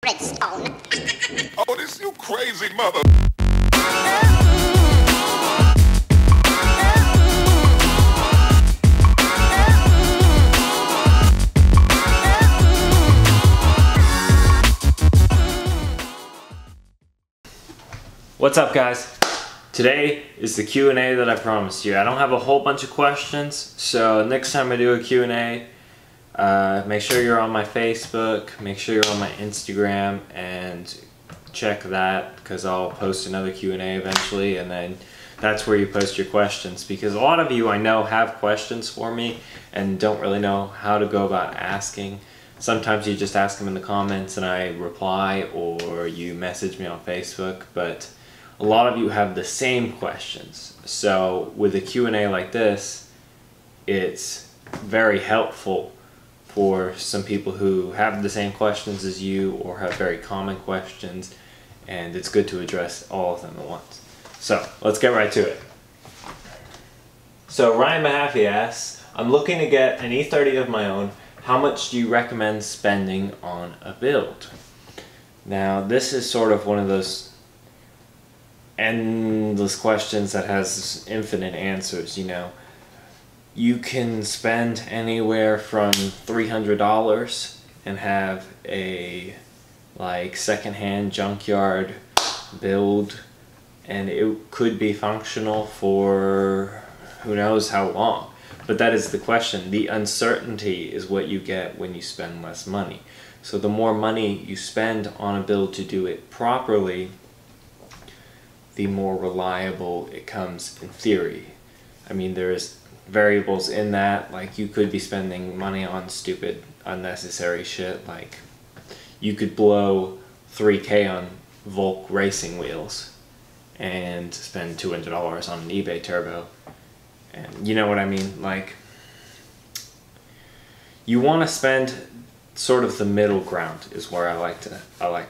Redstone. Oh, this you crazy mother. What's up, guys? Today is the Q&A that I promised you. I don't have a whole bunch of questions, so next time I do a Q&A, make sure you're on my Facebook, make sure you're on my Instagram, and check that because I'll post another Q&A eventually, and then that's where you post your questions, because a lot of you I know have questions for me and don't really know how to go about asking. Sometimes you just ask them in the comments and I reply, or you message me on Facebook, but a lot of you have the same questions. So with a Q&A like this, it's very helpful for some people who have the same questions as you or have very common questions, and it's good to address all of them at once. So let's get right to it. So Ryan Mahaffey asks, I'm looking to get an E30 of my own. How much do you recommend spending on a build? Now this is sort of one of those endless questions that has infinite answers, you know. You can spend anywhere from $300 and have a secondhand junkyard build, and it could be functional for who knows how long. But that is the question. The uncertainty is what you get when you spend less money. So the more money you spend on a build to do it properly, the more reliable it comes in theory. I mean, there's variables in that, like you could be spending money on stupid, unnecessary shit, like you could blow $3K on Volk racing wheels and spend $200 on an eBay turbo. And you know what I mean? Like, you want to spend sort of the middle ground is where I like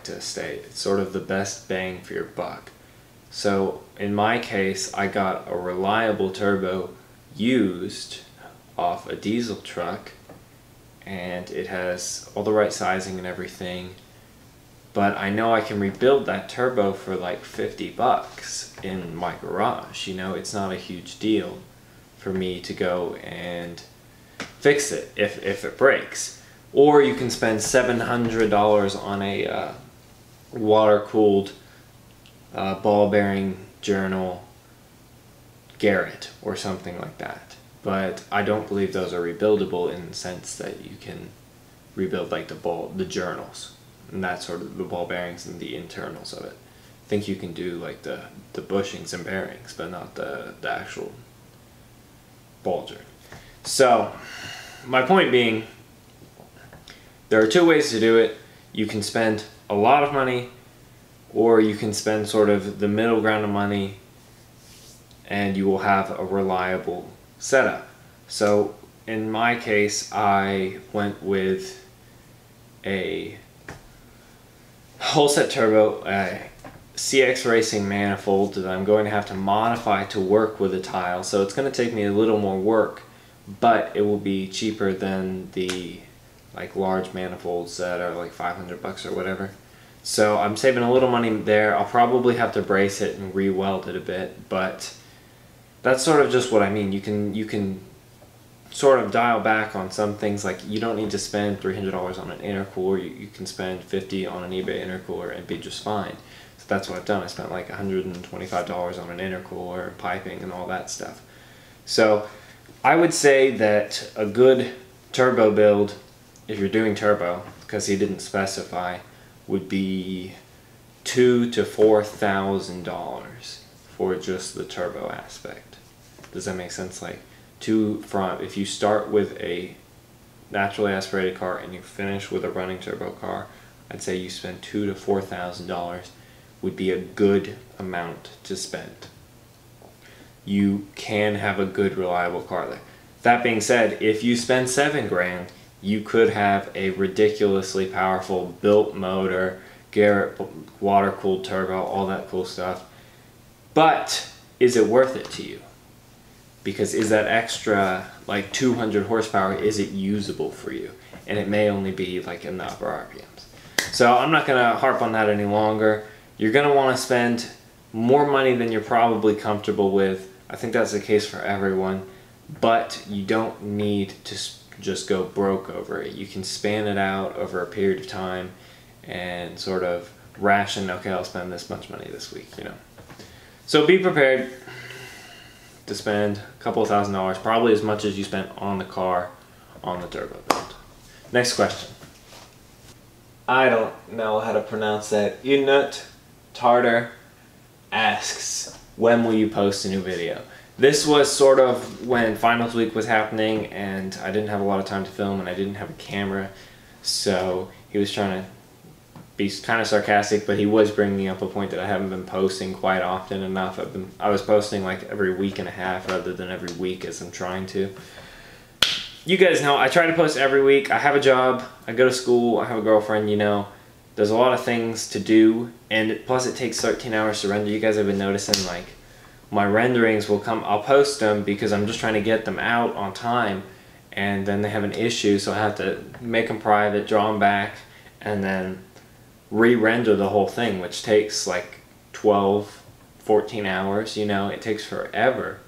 to stay. It's sort of the best bang for your buck. So in my case, I got a reliable turbo used off a diesel truck, and it has all the right sizing and everything, but I know I can rebuild that turbo for like 50 bucks in my garage. You know, it's not a huge deal for me to go and fix it if it breaks. Or you can spend $700 on a water-cooled ball bearing journal Garrett or something like that. But I don't believe those are rebuildable in the sense that you can rebuild like the journals and that sort of the ball bearings and the internals of it. I think you can do like the bushings and bearings, but not the actual ball journal. So my point being, there are two ways to do it. You can spend a lot of money, or you can spend sort of the middle ground of money and you will have a reliable setup. So in my case, I went with a whole set turbo, a CX Racing manifold that I'm going to have to modify to work with a tile. So it's going to take me a little more work, but it will be cheaper than the large manifolds that are like 500 bucks or whatever. So I'm saving a little money there. I'll probably have to brace it and re-weld it a bit, but that's sort of just what I mean. You can sort of dial back on some things. Like, you don't need to spend $300 on an intercooler. You can spend $50 on an eBay intercooler and be just fine. So that's what I've done. I spent like $125 on an intercooler and piping and all that stuff. So I would say that a good turbo build, if you're doing turbo, because he didn't specify, would be $2,000 to $4,000 for just the turbo aspect. Does that make sense? Like, if you start with a naturally aspirated car and you finish with a running turbo car, I'd say you spend $2,000 to $4,000 would be a good amount to spend. You can have a good reliable car there. That being said, if you spend $7 grand, you could have a ridiculously powerful built motor, Garrett water-cooled turbo, all that cool stuff. But is it worth it to you? Because is that extra like 200 horsepower, is it usable for you? And it may only be like in the upper RPMs. So I'm not going to harp on that any longer. You're going to want to spend more money than you're probably comfortable with. I think that's the case for everyone, but you don't need to just go broke over it. You can span it out over a period of time and sort of ration, okay, I'll spend this much money this week, you know. So be prepared to spend a couple of $1,000s, probably as much as you spent on the car on the turbo build. Next question. I don't know how to pronounce that. Unut Tartar asks, when will you post a new video? This was sort of when finals week was happening and I didn't have a lot of time to film and I didn't have a camera, so he was trying to be kind of sarcastic, but he was bringing up a point that I haven't been posting quite often enough. I was posting like every week and a half rather than every week as I'm trying to. You guys know I try to post every week. I have a job, I go to school, I have a girlfriend, you know. There's a lot of things to do, and plus it takes 13 hours to render. You guys have been noticing like my renderings will come, I'll post them because I'm just trying to get them out on time, and then they have an issue, so I have to make them private, draw them back, and then re-render the whole thing, which takes like 12, 14 hours, you know. It takes forever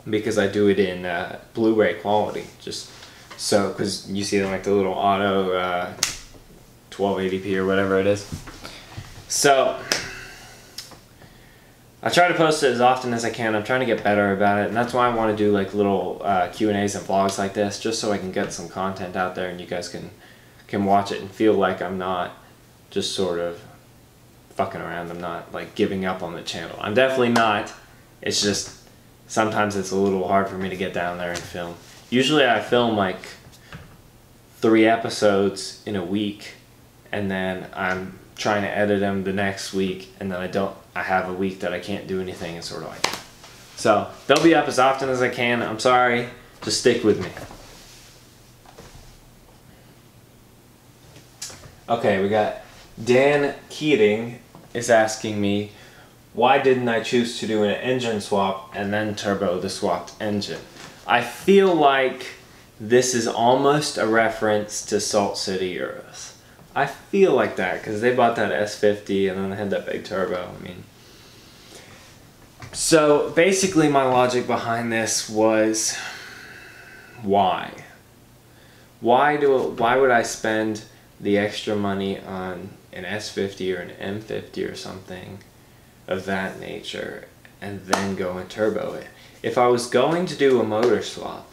because I do it in Blu-ray quality, just so, because you see like the little auto 1280p or whatever it is. So I try to post it as often as I can. I'm trying to get better about it, and that's why I want to do like little Q&As and vlogs like this, just so I can get some content out there and you guys can watch it and feel like I'm not just sort of fucking around. I'm not like giving up on the channel. I'm definitely not. It's just sometimes it's a little hard for me to get down there and film. Usually I film like 3 episodes in a week, and then I'm trying to edit them the next week, and then I have a week that I can't do anything, and sort of like that. So they'll be up as often as I can. I'm sorry, just stick with me. Okay, we got Dan Keating is asking me, why didn't I choose to do an engine swap and then turbo the swapped engine? I feel like this is almost a reference to Salt City Euros. I feel like that because they bought that S50 and then they had that big turbo. I mean, so basically my logic behind this was, why? Why would I spend the extra money on an S50 or an M50 or something of that nature and then go and turbo it? If I was going to do a motor swap,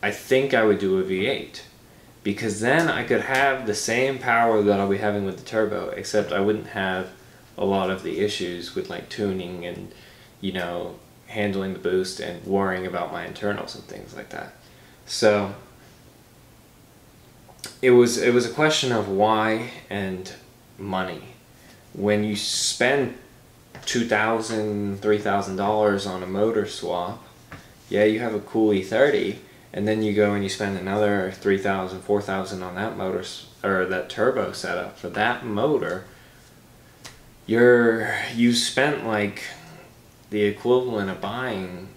I think I would do a V8, because then I could have the same power that I'll be having with the turbo, except I wouldn't have a lot of the issues with like tuning and, you know, handling the boost and worrying about my internals and things like that. So it was a question of why and money. When you spend $2,000, $3,000 on a motor swap, yeah, you have a cool E30, and then you go and you spend another $3,000, $4,000 on that motor, or that turbo setup for that motor. You spent like the equivalent of buying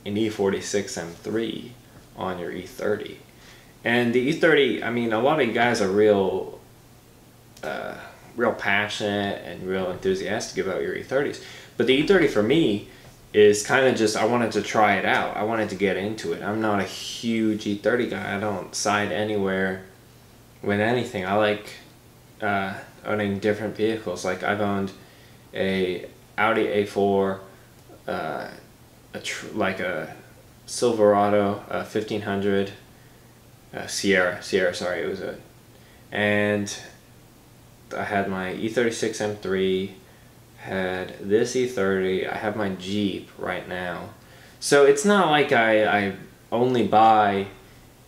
an E46 M3 on your E30. And the E30, I mean, a lot of you guys are real passionate and real enthusiastic about your E30s. But the E30 for me is kind of just, I wanted to try it out. I wanted to get into it. I'm not a huge E30 guy. I don't side anywhere with anything. I like owning different vehicles. Like I've owned a Audi A4, like a Silverado 1500, Sierra, sorry, it was and I had my E36 M3, had this E30, I have my Jeep right now. So it's not like I only buy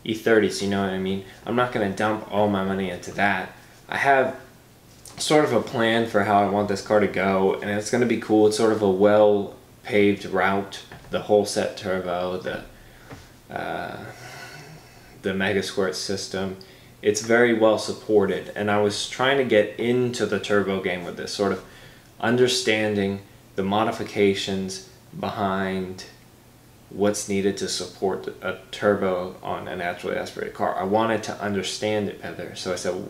E30s, you know what I mean? I'm not going to dump all my money into that. I have sort of a plan for how I want this car to go, and it's going to be cool. It's sort of a well-paved route, the whole set turbo, the Mega Squirt system. It's very well supported, and I was trying to get into the turbo game with this, sort of understanding the modifications behind what's needed to support a turbo on a naturally aspirated car. I wanted to understand it better, so I said,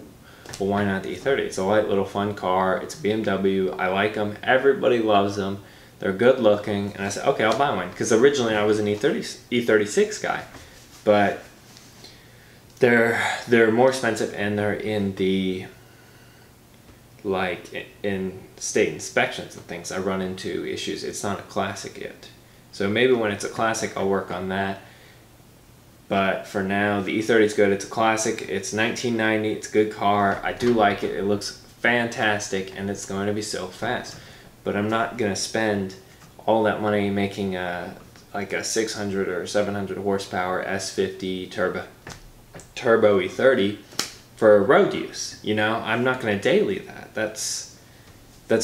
well, why not the E30? It's a light little fun car. It's a BMW. I like them. Everybody loves them. They're good looking. And I said, okay, I'll buy one. Because originally I was an E36 guy. But they're more expensive, and they're in the, like, in state inspections and things. I run into issues. It's not a classic yet. So maybe when it's a classic, I'll work on that. But for now, the E30 is good. It's a classic. It's 1990. It's a good car. I do like it. It looks fantastic, and it's going to be so fast. But I'm not going to spend all that money making like a 600 or 700 horsepower S50 turbo E30 for road use. You know, I'm not going to daily that. That's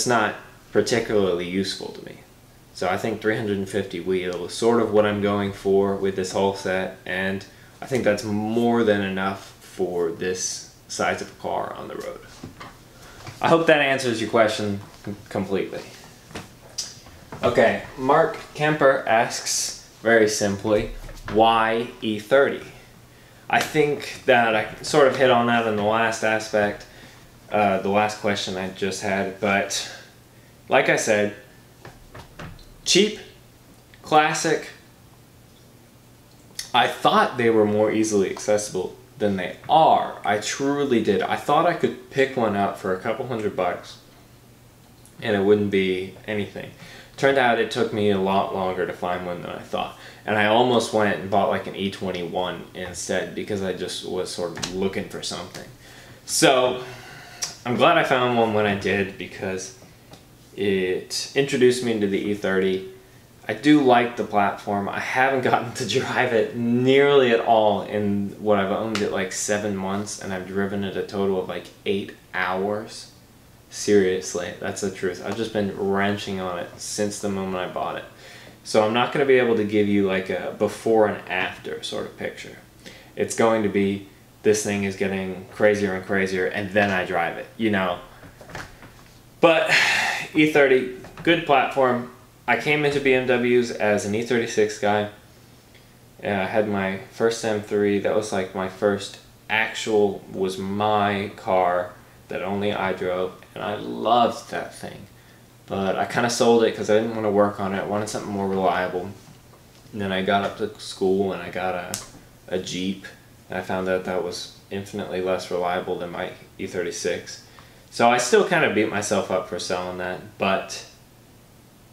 not particularly useful to me. So I think 350 wheel is sort of what I'm going for with this whole set, and I think that's more than enough for this size of a car on the road. I hope that answers your question completely. Okay, Mark Kemper asks very simply, why E30? I think that I sort of hit on that in the last aspect, the last question I just had, but like I said, cheap, classic. I thought they were more easily accessible than they are. I truly did. I thought I could pick one up for a couple $100 and it wouldn't be anything. Turned out it took me a lot longer to find one than I thought. And I almost went and bought like an E21 instead because I just was sort of looking for something. So I'm glad I found one when I did, because it introduced me into the E30. I do like the platform. I haven't gotten to drive it nearly at all in what I've owned it like 7 months, and I've driven it a total of like 8 hours. Seriously, that's the truth. I've just been wrenching on it since the moment I bought it. So I'm not going to be able to give you like a before and after sort of picture. It's going to be, this thing is getting crazier and crazier, and then I drive it, you know. But E30, good platform. I came into BMWs as an E36 guy. I had my first M3. That was like my first actual, was my car that only I drove, and I loved that thing. But I kind of sold it because I didn't want to work on it. I wanted something more reliable. And then I got up to school and I got a Jeep, and I found out that was infinitely less reliable than my E36. So I still kind of beat myself up for selling that, but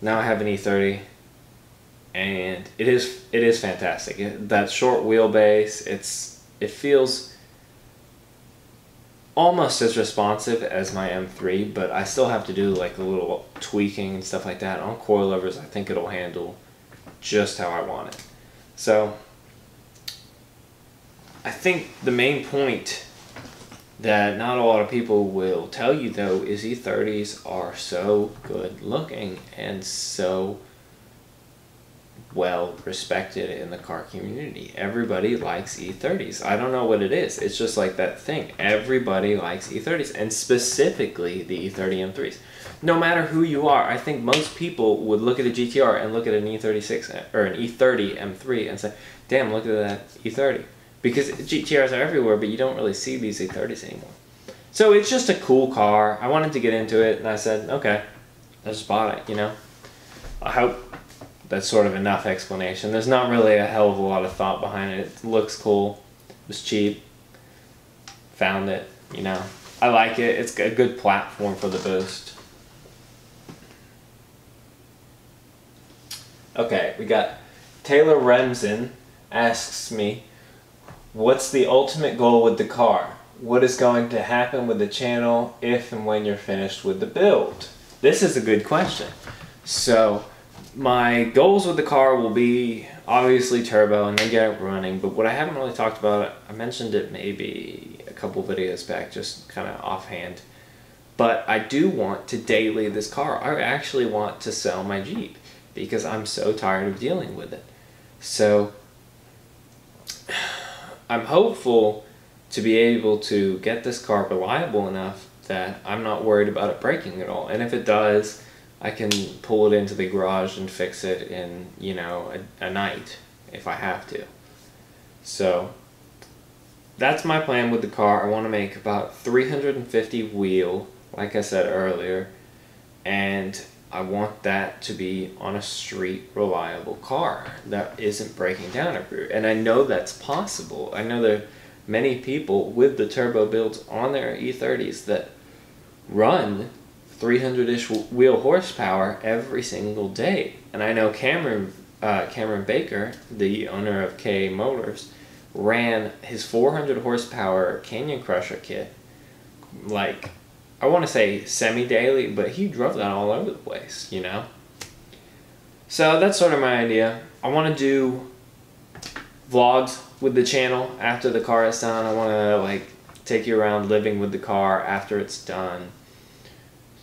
now I have an E30, and it is fantastic. That short wheelbase, it feels almost as responsive as my M3, but I still have to do like a little tweaking and stuff like that. On coilovers, I think it'll handle just how I want it. So I think the main point that not a lot of people will tell you though is E30s are so good looking and so well respected in the car community. Everybody likes E30s. I don't know what it is. It's just like that thing. Everybody likes E30s, and specifically the E30 M3s. No matter who you are, I think most people would look at a GTR and look at an E36 or an E30 M3 and say, damn, look at that E30. Because GTRs are everywhere, but you don't really see these E30s anymore. So it's just a cool car. I wanted to get into it, and I said, okay, I just bought it, you know. I hope that's sort of enough explanation. There's not really a hell of a lot of thought behind it. It looks cool. It was cheap. Found it, you know. I like it. It's a good platform for the Boost. Okay, we got Taylor Remsen asks me, what's the ultimate goal with the car? What is going to happen with the channel if and when you're finished with the build? This is a good question. So my goals with the car will be obviously turbo and then get it running, but what I haven't really talked about, I mentioned it maybe a couple videos back, just kind of offhand, but I do want to daily this car. I actually want to sell my Jeep because I'm so tired of dealing with it. So I'm hopeful to be able to get this car reliable enough that I'm not worried about it breaking at all. And if it does, I can pull it into the garage and fix it in, you know, a night if I have to. So that's my plan with the car. I want to make about 350 wheel, like I said earlier, and I want that to be on a street reliable car that isn't breaking down everywhere. And I know that's possible. I know there are many people with the turbo builds on their E30s that run 300-ish wheel horsepower every single day. And I know Cameron Baker, the owner of KA Motors, ran his 400 horsepower Canyon Crusher kit, like, I want to say semi-daily, but he drove that all over the place, you know? So that's sort of my idea. I want to do vlogs with the channel after the car is done. I want to, like, take you around living with the car after it's done.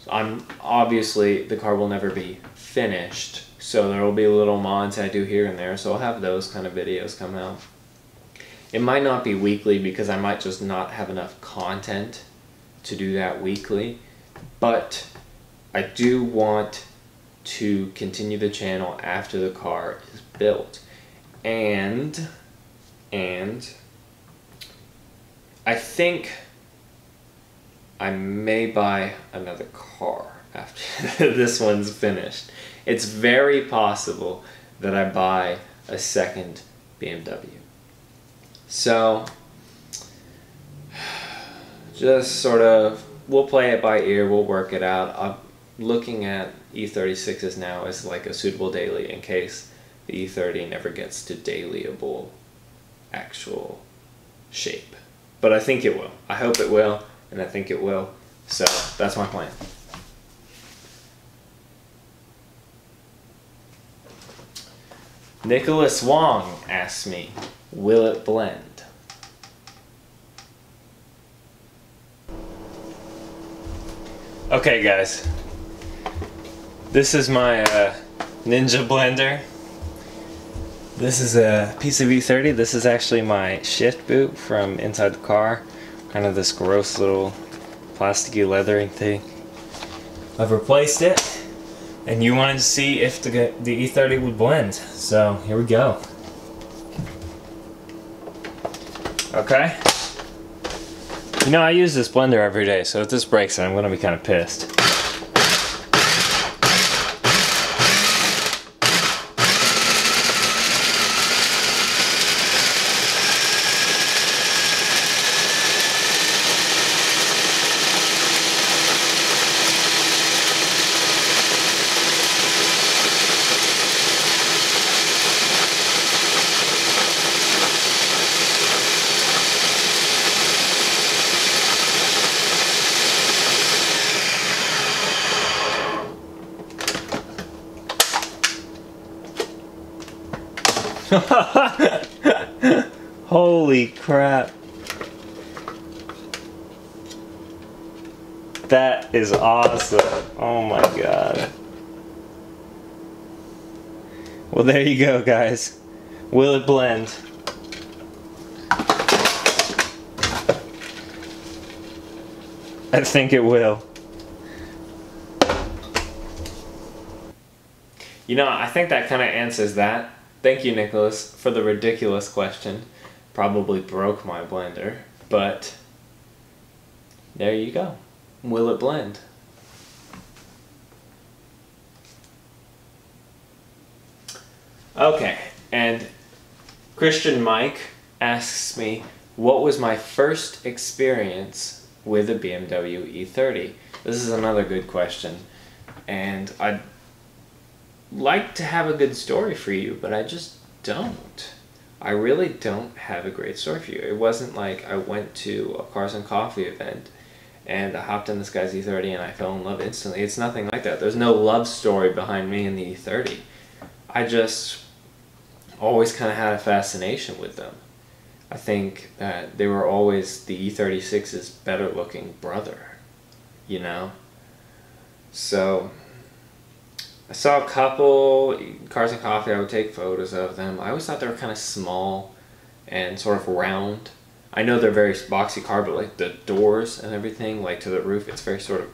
Obviously, the car will never be finished, so there will be little mods I do here and there, so I'll have those kind of videos come out. It might not be weekly because I might just not have enough content to do that weekly, but I do want to continue the channel after the car is built. And I think I may buy another car after this one's finished. It's very possible that I buy a second BMW. So, just sort of, we'll play it by ear, we'll work it out. I'm looking at E36s now as like a suitable daily in case the E30 never gets to dailyable actual shape. But I think it will. I hope it will, and I think it will. So, that's my plan. Nicholas Wong asks me, will it blend? Okay guys, this is my Ninja blender. This is a piece of E30. This is actually my shift boot from inside the car. Kind of this gross little plasticky leathering thing. I've replaced it. And you wanted to see if the E30 would blend, so here we go. Okay. You know, I use this blender every day, so if this breaks, I'm going to be kind of pissed. Holy crap. That is awesome. Oh my god. Well, there you go, guys. Will it blend? I think it will. You know, I think that kind of answers that. Thank you, Nicholas, for the ridiculous question. Probably broke my blender, but there you go. Will it blend? Okay, and Christian Mike asks me, what was my first experience with a BMW E30? This is another good question, and I'd like to have a good story for you, but I just don't. I really don't have a great story for you. It wasn't like I went to a Cars and Coffee event and I hopped in this guy's E30 and I fell in love instantly. It's nothing like that. There's no love story behind me and the E30. I just always kind of had a fascination with them. I think that they were always the E36's better looking brother, you know? So I saw a couple Cars and Coffee. I would take photos of them. I always thought they were kind of small and sort of round. I know they're very boxy car, but like the doors and everything, like to the roof, it's very sort of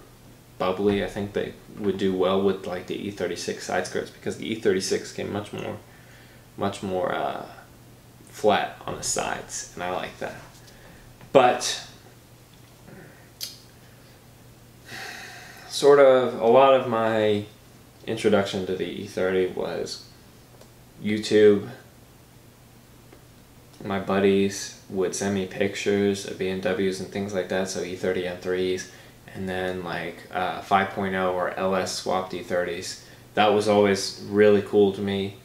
bubbly. I think they would do well with like the E36 side skirts because the E36 came much more flat on the sides, and I like that. But sort of a lot of my introduction to the E30 was YouTube. My buddies would send me pictures of BMWs and things like that, so E30 M3s, and then like 5.0 or LS swapped E30s. That was always really cool to me.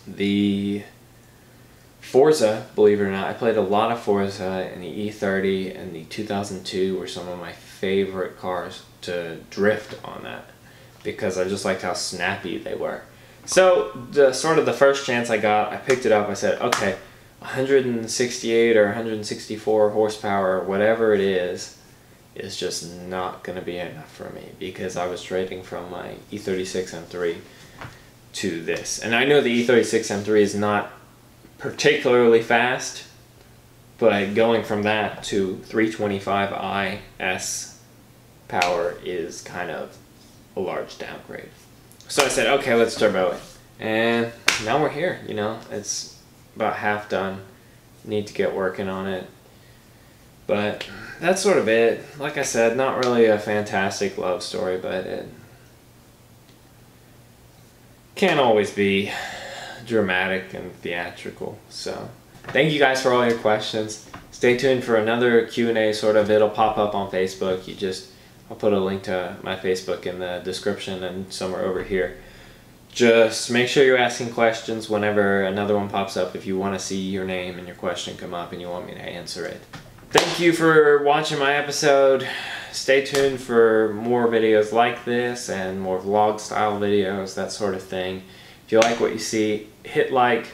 The Forza, believe it or not, I played a lot of Forza, and the E30 and the 2002 were some of my favorite cars to drift on that, because I just liked how snappy they were. So sort of the first chance I got, I picked it up. I said, okay, 168 or 164 horsepower, whatever it is just not going to be enough for me, because I was trading from my E36 M3 to this. And I know the E36 M3 is not particularly fast, but going from that to 325i S power is kind of a large downgrade. So I said, okay, let's turbo it. And now we're here, you know, it's about half done. Need to get working on it. But that's sort of it. Like I said, not really a fantastic love story, but it can't always be dramatic and theatrical. So thank you guys for all your questions. Stay tuned for another Q&A, sort of. It'll pop up on Facebook. I'll put a link to my Facebook in the description and somewhere over here. Just make sure you're asking questions whenever another one pops up, if you want to see your name and your question come up and you want me to answer it. Thank you for watching my episode. Stay tuned for more videos like this and more vlog style videos, that sort of thing. If you like what you see, hit like,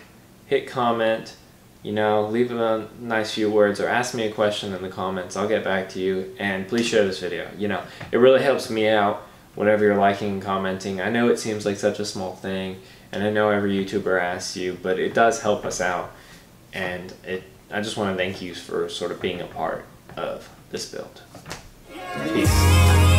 hit comment, you know, leave a nice few words or ask me a question in the comments. I'll get back to you, and please share this video. You know, it really helps me out whenever you're liking and commenting. I know it seems like such a small thing, and I know every YouTuber asks you, but it does help us out, and I just want to thank you for sort of being a part of this build. Peace.